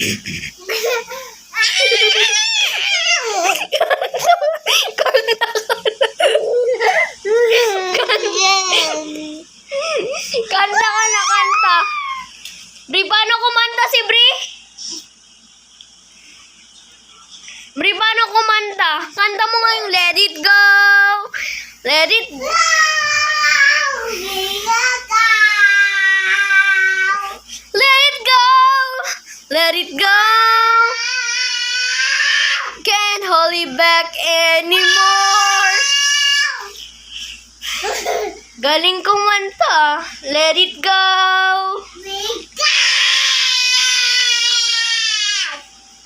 Kanta ka na, kanta. Bri, paano kumanta si Bri? Bri, paano kumanta? Kanta mo nga yung Let It Go. Let it go. Let it go. Let it go. Can't hold it back anymore. Galing kumanta. Let it go.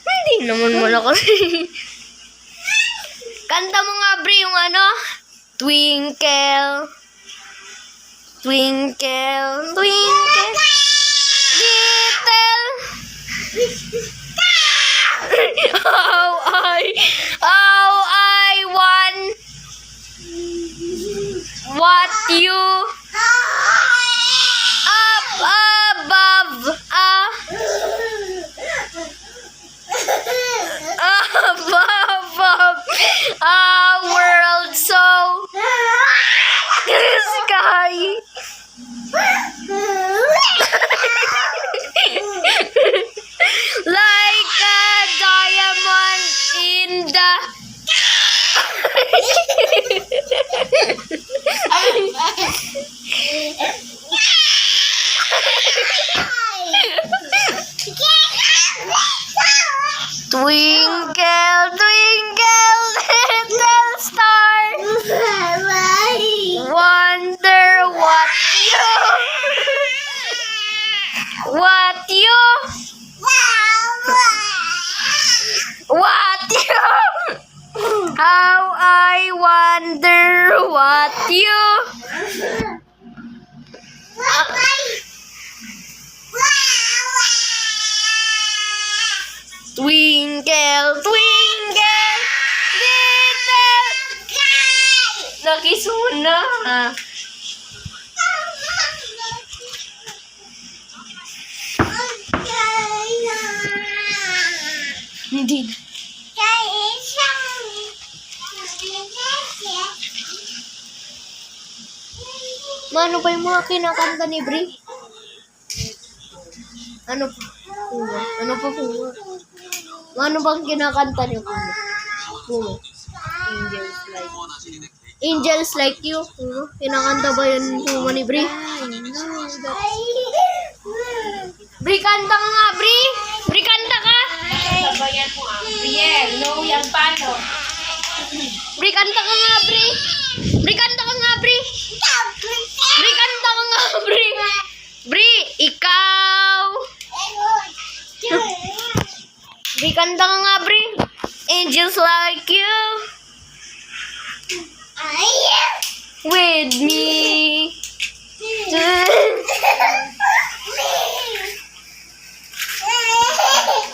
Hindi naman malakas. Kanta mo nga, Bri, yung ano? Twinkle. Twinkle. Twinkle. Little. How I want what you up above above a world so sky. Like a diamond in the twinkle, twinkle, little star. Wonder what you how I wonder what you twinkle, twinkle, little nakisuna. Hindi. Ano pa yung mga kinakanta ni Bri? Ano pa? Ano pa po? Ano bang kinakanta ni Bri? Angels Like You. Kinakanta ba yun po ni Bri? Bri, kanta ka nga, Bri! Bri, kanta ka! Sabayan mo Brielle, no, yung paano? Bri, kanta ka nga, Bri! Bri, kanta ka nga, Bri! Bri, kanta ka nga, Bri! Bri, ikaw! Bri, kanta ka nga, Bri! Angels like you with me.